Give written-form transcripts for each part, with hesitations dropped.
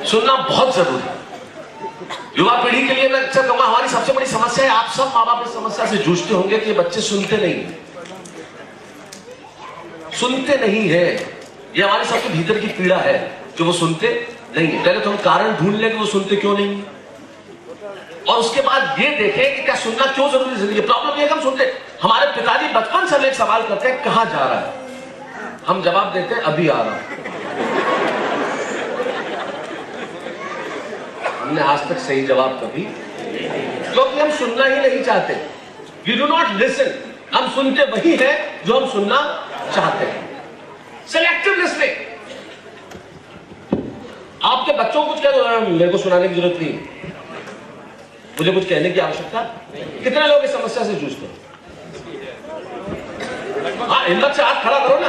सुनना बहुत जरूरी है। युवा पीढ़ी के लिए मैं अक्सर कहूंगा, हमारी सबसे बड़ी समस्या है, आप सब माँ बाप इस समस्या से जूझते होंगे कि बच्चे सुनते नहीं है। ये हमारी सबके भीतर की पीड़ा है कि वो सुनते नहीं है। पहले तो हम कारण ढूंढ लें कि वो सुनते क्यों नहीं है, और उसके बाद ये देखें कि क्या सुनना क्यों जरूरी जिंदगी। प्रॉब्लम ये हम सुनते, हमारे पिताजी बचपन से एक सवाल करते हैं, कहां जा रहा है, हम जवाब देते हैं अभी आ रहा हूं। हमने आज तक सही जवाब कभी, क्योंकि हम सुनना ही नहीं चाहते। We do not listen. हम सुनते वही है जो हम सुनना चाहते हैं। Selective listening. आपके बच्चों को कुछ कह दो, मेरे को सुनाने की जरूरत नहीं, मुझे कुछ कहने की आवश्यकता। कितने लोग इस समस्या से जूझते हैं? हाँ, हिम्मत से हाथ खड़ा करो ना,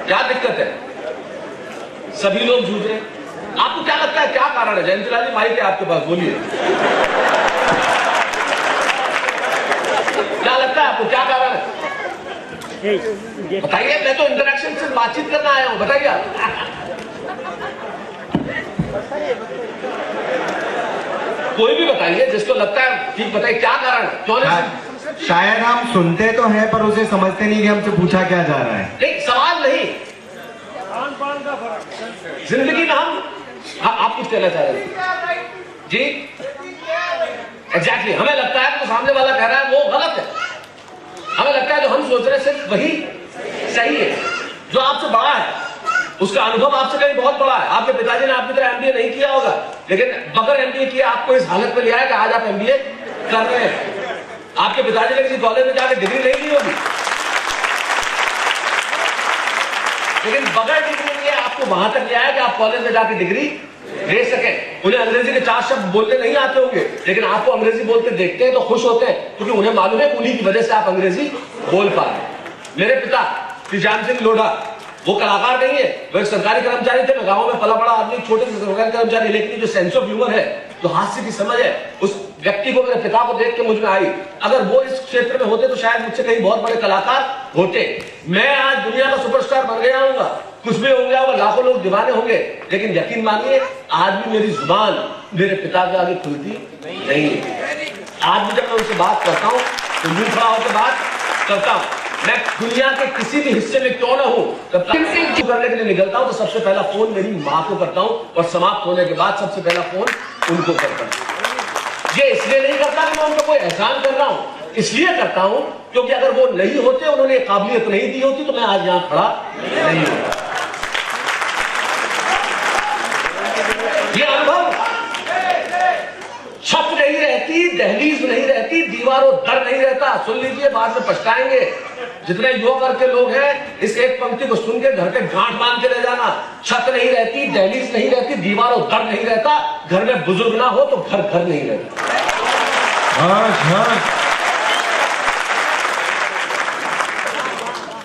क्या दिक्कत है? सभी लोग जूझ रहे हैं। आपको क्या लगता है क्या कारण है? जयंतीलाल जी माइक है आपके पास, बोलिए। क्या लगता है आपको क्या कारण है? बताइए। मैं तो इंटरेक्शन से बातचीत करना आया हूं, बताइए आप। कोई भी बताइए जिसको लगता है ठीक, बताइए क्या कारण है, क्यों नहीं? शायद हम सुनते तो हैं पर उसे समझते नहीं कि हमसे पूछा क्या जा रहा है। नहीं, सवाल नहीं, जिंदगी में हम आप कुछ कहना चाह रहे हैं जी? एग्जैक्टली। हमें लगता है कि तो सामने वाला कह रहा है वो गलत है, हमें लगता है जो हम सोच रहे हैं सिर्फ वही सही है। जो आपसे बड़ा है उसका अनुभव आपसे कहीं बहुत बड़ा है। आपके पिताजी ने आपकी तरह एमबीए नहीं किया होगा, लेकिन बगैर एमबीए किए आपको इस हालत में लिया है कि आज आप एमबीए कर रहे हैं। आपके पिताजी ने किसी कॉलेज में जाकर डिग्री नहीं ली होगी, लेकिन बगैर डिग्री लिए आपको वहां तक लिया है कि आप कॉलेज में जाकर डिग्री ले सके। उन्हें अंग्रेजी के 4 शब्द बोलते नहीं आते होंगे, लेकिन आपको अंग्रेजी बोलते देखते हैं तो खुश होते हैं, क्योंकि उन्हें मालूम है उन्हीं की वजह से आप अंग्रेजी बोल पा रहे हैं। मेरे पिता श्रीजान सिंह लोढ़ा, वो कलाकार नहीं है, वो एक सरकारी कर्मचारी थे। मैं गांव में पला बड़ा आदमी, छोटे से सरकारी कर्मचारी, लेकिन जो सेंस ऑफ ह्यूमर है, जो हास्य की समझ है, उस व्यक्ति को, मेरे पिता को देख के मुझ में आई। अगर वो इस क्षेत्र में होते तो शायद मुझसे कहीं बहुत बड़े कलाकार होते। मैं आज दुनिया का सुपरस्टार बन गया हूँ, कुछ भी हो गया होगा, लाखों लोग दीवाने होंगे, लेकिन यकीन मानिए आज भी मेरी जुबान मेरे पिता के आगे खुलती नहीं है। आज भी जब मैं उनसे बात करता हूँ तो मुंह खड़ा होकर बात करता हूँ। मैं दुनिया के किसी भी हिस्से में क्यों ना हूं, जब करने के लिए निकलता हूं तो सबसे पहला फोन मेरी मां को करता हूं, और समाप्त होने के बाद सबसे पहला फोन उनको करता हूं। ये इसलिए नहीं करता कि मैं उनको कोई एहसान कर रहा हूं, इसलिए करता हूं क्योंकि अगर वो नहीं होते, उन्होंने काबिलियत नहीं दी होती, तो मैं आज यहां खड़ा नहीं होता। ये अनुभव छत नहीं रहती, दहलीज नहीं रहती, दीवारों दर नहीं रहता। सुन लीजिए, बाद में पछताएंगे। जितने युवा वर्ग के लोग हैं, इस एक पंक्ति को सुन के घर पे गांठ बांध के ले जाना। छत नहीं रहती, दहलीज नहीं रहती, दीवारों दर नहीं रहता। घर में बुजुर्ग ना हो तो घर घर नहीं रहता।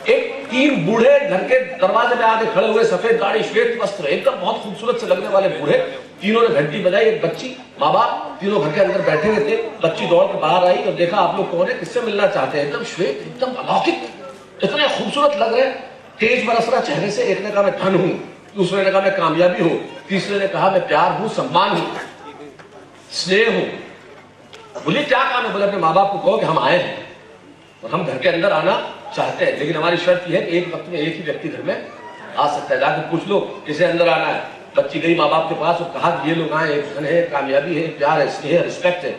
एक 3 बूढ़े घर के दरवाजे में आके खड़े हुए, सफेद दाढ़ी, श्वेत वस्त्र, एकदम बहुत खूबसूरत से लगने वाले बूढ़े। तीनों ने घंटी बजाई। एक बच्ची, माँ बाप तीनों घर के अंदर बैठे हुए थे। बच्ची दौड़ के बाहर आई और देखा आप लोग कौन है, किससे मिलना चाहते हैं। एकदम श्वेत, एकदम अलौकिक, इतने खूबसूरत लग रहे, तेज बरस रहा चेहरे से। एक ने कहा मैं धन हूं, दूसरे ने कहा मैं कामयाबी हूं, तीसरे ने कहा मैं प्यार हूं, सम्मान हूं, स्नेह हूं। बोलिए क्या काम है? बोले अपने माँ बाप को कहो कि हम आए हैं और हम घर के अंदर आना चाहते हैं, लेकिन हमारी शर्त यह है कि एक वक्त में एक ही व्यक्ति घर में आ सकता है। जाकर पूछ लो किसे अंदर आना है। बच्ची गई माँ बाप के पास और कहा कि ये लोग आए, एक धन है, कामयाबी है, प्यार है, स्नेह है, रिस्पेक्ट है।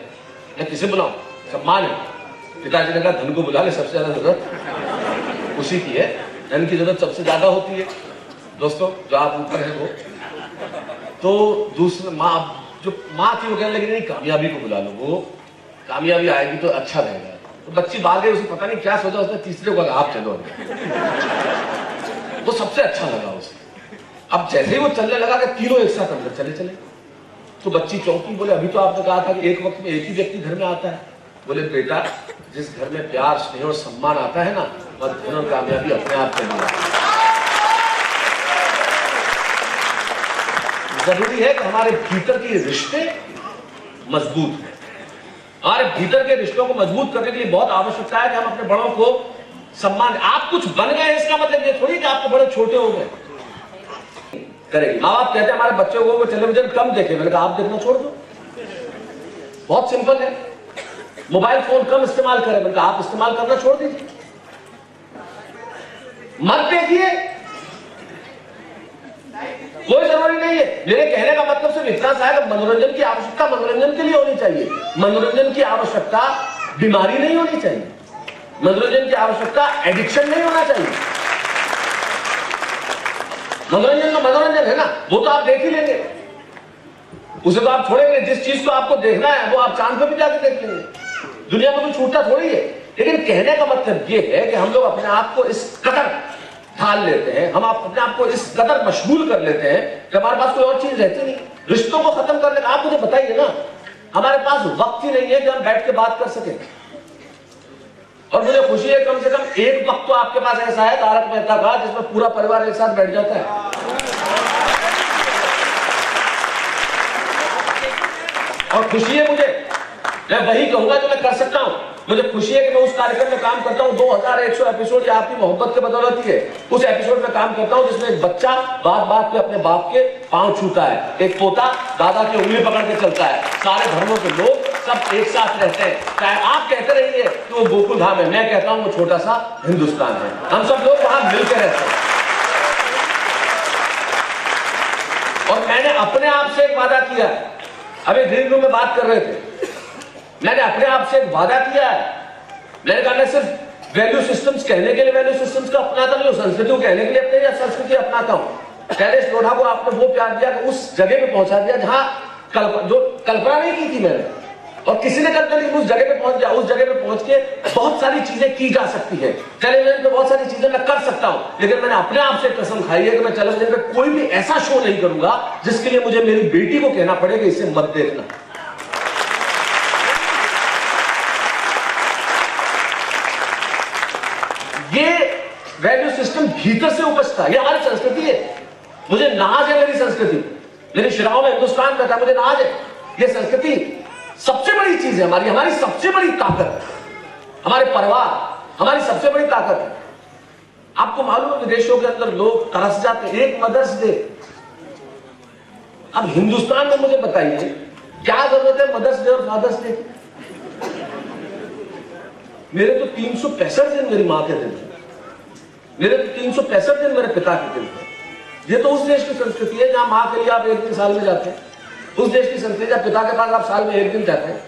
मैं किसे बुलाऊं? सम्मान है। पिताजी ने कहा धन को बुला ले, सबसे ज्यादा जरूरत उसी की है। धन की जरूरत सबसे ज्यादा होती है दोस्तों, जो आप ऊपर है वो। तो दूसरे माँ, जो माँ थी वो कहने लगी नहीं, कामयाबी को बुला लो, वो कामयाबी आएगी तो अच्छा रहेगा। तो बच्ची बाहर गई, उसे पता नहीं क्या सोचा, उसने तीसरे को आप चलो, वो सबसे अच्छा लगा उसे। अब जैसे ही वो चलने लगा कि तीनों एक साथ अंदर चले चले, तो बच्ची चौंकी। बोले अभी तो आपने कहा था कि एक वक्त में एक ही व्यक्ति घर में आता है। बोले बेटा, जिस घर में प्यार, स्नेह और सम्मान आता है ना, वह धन और कामयाबी अपने आप से मिलती है। जरूरी है कि हमारे भीतर के रिश्ते मजबूत हैं। हमारे भीतर के रिश्तों को मजबूत करने के लिए बहुत आवश्यकता है कि हम अपने बड़ों को सम्मान। आप कुछ बन गए इसका मतलब ये थोड़ी कि आपके बड़े छोटे हो गए। करेगी। माँ बाप कहते हैं हमारे बच्चों को टेलीविजन कम देखे, मैंने कहा आप देखना छोड़ दो, बहुत सिंपल है। मोबाइल फोन कम इस्तेमाल करें, मैंने कहा आप इस्तेमाल करना छोड़ दीजिए, मत देखिए, कोई जरूरी नहीं है। मेरे कहने का मतलब सिर्फ इतना सा है कि मनोरंजन की आवश्यकता मनोरंजन के लिए होनी चाहिए, मनोरंजन की आवश्यकता बीमारी नहीं होनी चाहिए, मनोरंजन की आवश्यकता एडिक्शन नहीं होना चाहिए। मनोरंजन तो मनोरंजन है ना, वो तो आप देख ही लेंगे, उसे तो आप छोड़ेंगे। जिस चीज को आपको देखना है वो आप चांद पे भी जाके देख लेंगे, दुनिया में कुछ छूटता थोड़ी है। लेकिन कहने का मतलब ये है कि हम लोग अपने आप को इस कदर ढाल लेते हैं, हम अपने आप को इस कदर मशगूल कर लेते हैं कि हमारे पास कोई और चीज रहती नहीं। रिश्तों को खत्म करने का आप मुझे बताइए ना, हमारे पास वक्त ही नहीं है कि हम बैठ के बात कर सकें। और मुझे खुशी है कम से कम एक वक्त तो आपके पास ऐसा है तारक मेहता का जिसमें पूरा परिवार एक साथ बैठ जाता है। और खुशी है मुझे, मैं वही कहूंगा जो मैं कर सकता हूं। मुझे खुशी है कि मैं उस कार्यक्रम में काम करता हूं, 2100 एपिसोड ये आपकी मोहब्बत के बदौलत ही है। उस एपिसोड में काम करता हूं जिसमें एक बच्चा बात बात पे अपने बाप के पांव छूता है, एक पोता दादा की उंगली पकड़ के चलता है, सारे धर्मों के लोग सब एक साथ रहते हैं। चाहे आप कहते रहिए कि वो गोकुल धाम है, मैं कहता हूं वो छोटा सा हिंदुस्तान है, हम सब लोग वहां मिलकर रहते हैं। और मैंने अपने आप से एक वादा किया है, अभी ड्रीम रूम में बात कर रहे थे, मैंने अपने आप से एक वादा किया है, मैंने कहा मैं सिर्फ वैल्यू सिस्टम्स कहने के लिए वैल्यू सिस्टम्स का अपनाता नहीं हूं, संस्कृति को कहने के लिए अपने या संस्कृति अपनाता हूं। शैलेश लोढ़ा को आपने वो प्यार दिया कि उस जगह पे पहुंचा दिया जहां जो कल्पना नहीं की थी मैंने, और किसी ने कल्पना नहीं, उस जगह पे पहुंच गया। उस जगह पे पहुंच के बहुत सारी चीजें की जा सकती है, टेलीविजन पे बहुत सारी चीजें मैं कर सकता हूं, लेकिन मैंने अपने आप से कसम खाई है कि मैं टेलीविजन पे कोई भी ऐसा शो नहीं करूंगा जिसके लिए मुझे मेरी बेटी को कहना पड़े कि इसे मत देखना। ये वैल्यू सिस्टम भीतर से उपजता है, ये हमारी संस्कृति है। मुझे नाज है मेरी संस्कृति, मेरी शिराओं में हिंदुस्तान बैठा, मुझे नाज है। ये संस्कृति सबसे बड़ी चीज है हमारी, हमारी सबसे बड़ी ताकत है, हमारे परिवार हमारी सबसे बड़ी ताकत है। आपको मालूम है विदेशों के अंदर लोग तरस जाते हैं, एक मदर्स डे। अब हिंदुस्तान में मुझे बताइए क्या जरूरत है मदर्स डे और फादर्स डे? मेरे तो 365 दिन मेरी मां के दिन है, मेरे तो 365 दिन मेरे पिता के दिन है। ये तो उस देश की संस्कृति है जहां मां के लिए आप एक दिन साल में जाते हैं, उस देश की संस्कृति जहां पिता के पास आप साल में एक दिन जाते हैं।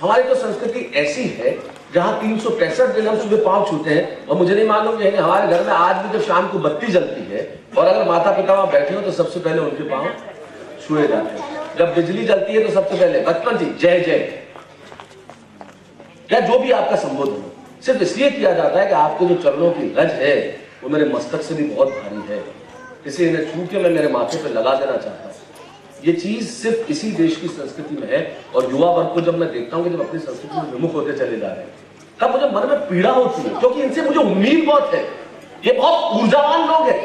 हमारी तो संस्कृति ऐसी है जहां 365 दिन हम सुबह पांव छूते हैं। और मुझे नहीं मालूम है हमारे घर में आज भी जब शाम को बत्ती जलती है और अगर माता पिता वहां बैठे हो तो सबसे पहले उनके पांव छुए जाते हैं। जब बिजली जलती है तो सबसे पहले बचपन जी जय जय या जो भी आपका संबोधन हो सिर्फ इसलिए किया जाता है कि आपके जो चरणों की रज है वो मेरे मस्तक से भी बहुत भारी है, इसे इन्हें छू के मैं मेरे माथे पे लगा देना चाहता हूँ। ये चीज सिर्फ इसी देश की संस्कृति में है। और युवा वर्ग को जब मैं देखता हूँ कि जब अपनी संस्कृति में विमुख होते चले जा रहे हैं तब मुझे मन में पीड़ा होती है, क्योंकि इनसे मुझे उम्मीद बहुत है। ये बहुत ऊर्जावान लोग हैं,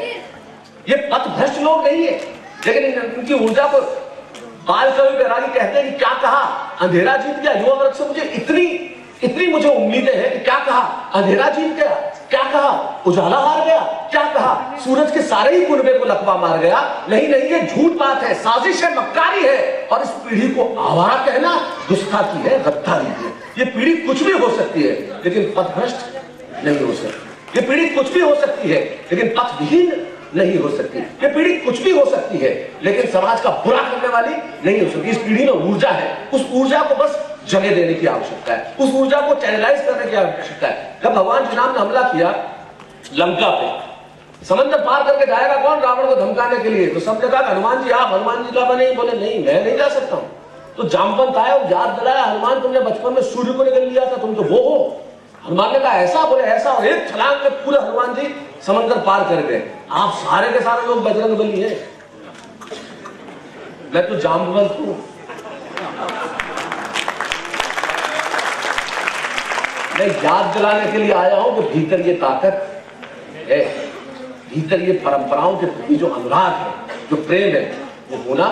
ये पथभ्रष्ट लोग नहीं है, लेकिन इनकी ऊर्जा को बाल कवि बैरागी कहते हैं कि क्या कहा अंधेरा जीत गया। युवा वर्ग से मुझे इतनी मुझे उम्मीदें हैं कि क्या कहा अंधेरा जीत गया, क्या कहा उजाला हार गया, क्या कहा सूरज के सारे ही कुनबे को लकवा मार गया। नहीं नहीं, ये झूठ बात है, साजिश है, मक्कारी है। और इस पीढ़ी को आवारा कहना गुस्ताखी है, गद्दारी है। ये पीढ़ी कुछ भी हो सकती है लेकिन पथभ्रष्ट नहीं हो सकती। ये पीढ़ी कुछ भी हो सकती है लेकिन पथविहीन नहीं हो सकती। ये पीढ़ी कुछ भी हो सकती है लेकिन समाज का बुरा करने वाली नहीं हो सकती। इस पीढ़ी में ऊर्जा है, उस ऊर्जा को बस जगह देने की आवश्यकता है, उस ऊर्जा को चैनलाइज करने की आवश्यकता है। जब भगवान श्री राम ने हमला किया लंका पे, समंदर पार करके जाएगा कौन रावण को धमकाने के लिए? तो सबने कहा हनुमान जी आप हनुमान जी का बने। बोले नहीं मैं नहीं जा सकता हूं। तो जामवंत आया और याद दिलाया हनुमान तुमने बचपन में सूर्य को निकल लिया था, तुम तो वो हो। हनुमान ने कहा ऐसा? बोले ऐसा। और एक छलांग में पूरे हनुमान जी समंदर पार कर गए। आप सारे के सारे लोग बजरंग बली है, मैं तो जामवंत हूं। मैं याद दिलाने के लिए आया हूं कि भीतर ये ताकत है, भीतर ये परंपराओं के प्रति जो अनुराग है, जो प्रेम है, वो होना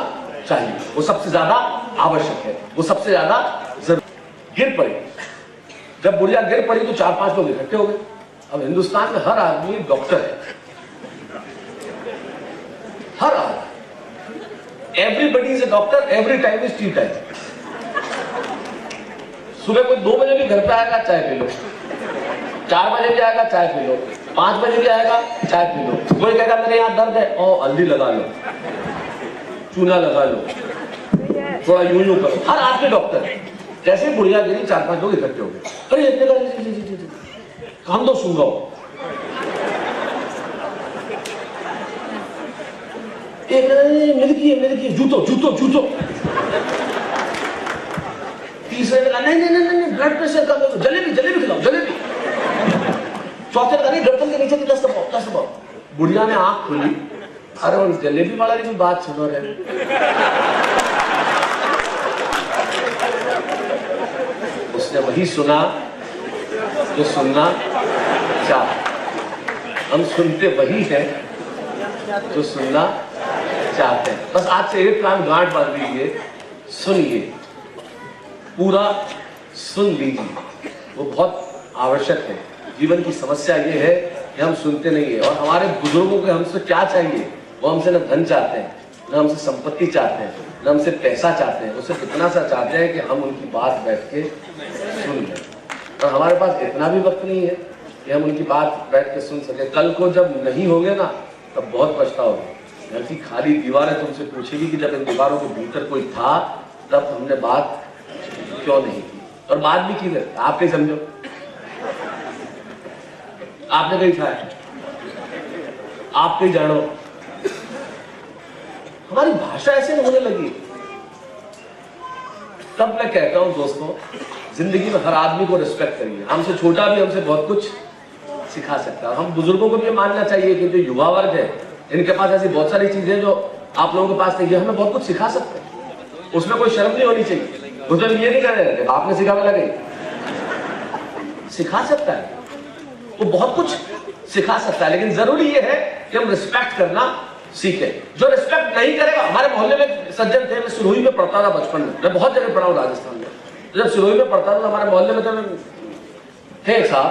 चाहिए। वो सबसे ज्यादा आवश्यक है, वो सबसे ज्यादा जरूरी। गिर पड़ी, जब बुढ़िया गिर पड़ी तो 4-5 लोग इकट्ठे हो गए। अब हिंदुस्तान में हर आदमी डॉक्टर है, हर आदमी। Everybody is a doctor, every time is T time. सुबह कोई 2 बजे भी घर पे आएगा, चाय पी लो, 4 बजे भी आएगा, चाय पी लो, 5 बजे भी आएगा, चाय पी लो। कोई कहेगा मेरे यहाँ दर्द है, ओ हल्दी लगा लो, चूना लगा लो, थोड़ा यूं यूं करो। हर आदमी डॉक्टर है। जैसे बुढ़िया गिरी 4-5 लोग इकट्ठे हो गए, अरे इतने काम तो सुन रहा हूं। मिलकी जूतो जूतो जूतो। तीसरे ने कहा नहीं ब्लड प्रेशर कम हो, जलेबी खिलाओ जलेबी। चौथे ने कहा नहीं ढक्कन के नीचे की 10 दबाओ। बुढ़िया ने आंख खोली, अरे उन जलेबी वाला की बात सुनो रहे। उसने वही सुना जो सुनना चाहता। हम सुनते वही है जो सुनना चाहते हैं। बस आज से एक काम गांठ बांध लीजिए, सुनिए, पूरा सुन लीजिए, वो बहुत आवश्यक है। जीवन की समस्या ये है कि हम सुनते नहीं है। और हमारे बुजुर्गों को हमसे क्या चाहिए? वो हमसे न धन चाहते हैं, न हमसे संपत्ति चाहते हैं, न हमसे पैसा चाहते हैं। वो सिर्फ इतना सा चाहते हैं कि हम उनकी बात बैठ के सुन लें। और हमारे पास इतना भी वक्त नहीं है कि हम उनकी बात बैठ के सुन सके। कल को जब नहीं होंगे ना, तब बहुत पछताओगे। घर की खाली दीवारें तुमसे पूछेगी कि जब इन दीवारों के भीतर कोई था, तब हमने बात क्यों नहीं की। और बात भी की है, आप नहीं समझो, आपने कहीं खाया, आप कहीं जानो। हमारी भाषा ऐसे होने लगी। तब मैं कहता हूं दोस्तों, जिंदगी में हर आदमी को रिस्पेक्ट करिए। हमसे छोटा भी हमसे बहुत कुछ सिखा सकता है। हम बुजुर्गों को भी मानना चाहिए कि जो युवा वर्ग है, इनके पास ऐसी बहुत सारी चीजें जो आप लोगों के पास नहीं है, हमें बहुत कुछ सिखा सकते हैं। उसमें कोई शर्म नहीं होनी चाहिए। उसमें ये नहीं कहने लगे आपने सिखा में लगे, सिखा सकता है, वो बहुत कुछ सिखा सकता है। लेकिन जरूरी ये है कि हम रिस्पेक्ट करना सीखे। जो रिस्पेक्ट नहीं करेगा, हमारे मोहल्ले में सज्जन थे, मैं सिरोही में पढ़ता था बचपन में, मैं बहुत जगह पढ़ा हूँ राजस्थान में। जब सिरोही में पढ़ता था, हमारे मोहल्ले में थे साहब,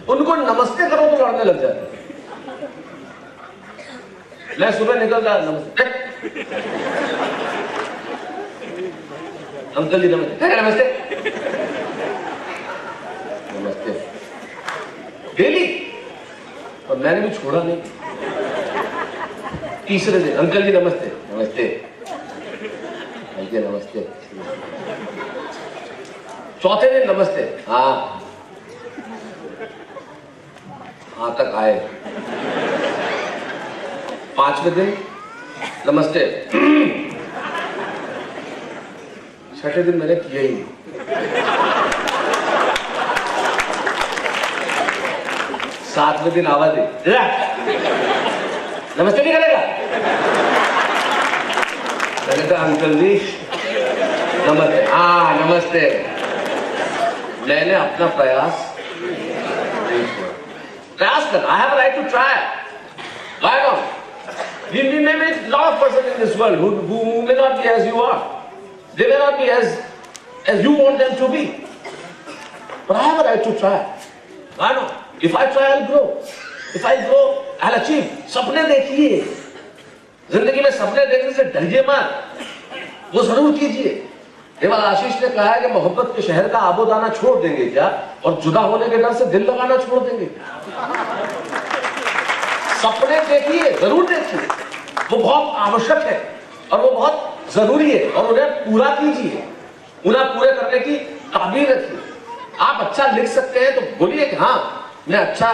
उनको नमस्ते करो तो लड़ने लग जाते। मैं सुबह निकल रहा, नमस्ते अंकल जी, नमस्ते नमस्ते डेली। और मैंने भी छोड़ा नहीं। तीसरे दिन अंकल जी नमस्ते नमस्ते। चौथे दिन नमस्ते, हाँ तक आए। 5वें दिन नमस्ते। 6ठे दिन मैंने किया ही नहीं। 7वें दिन आवाज दी, नमस्ते नहीं करेगा? मैंने कहा अंकल जी नमस्ते, हाँ नमस्ते। मैंने अपना प्रयास करना। I have a right to try. Why not? We may meet a lot of persons in this world who may not be as you are. They may not be as you want them to be. But I have a right to try. Why not? If I try, I'll grow. If I grow, I'll achieve. सपने देखिए। जिंदगी में सपने देखने से डरिए मत, वो जरूर कीजिए। केवल आशीष ने कहा है कि मोहब्बत के शहर का आबोदाना छोड़ देंगे क्या, और जुदा होने के डर से दिल लगाना छोड़ देंगे? सपने देखिए, जरूर देखिए, वो बहुत आवश्यक है और वो बहुत जरूरी है, और उन्हें पूरा कीजिए। उन्हें पूरे करने की काबिल रखिए। आप अच्छा लिख सकते हैं तो बोलिए कि हाँ मैं अच्छा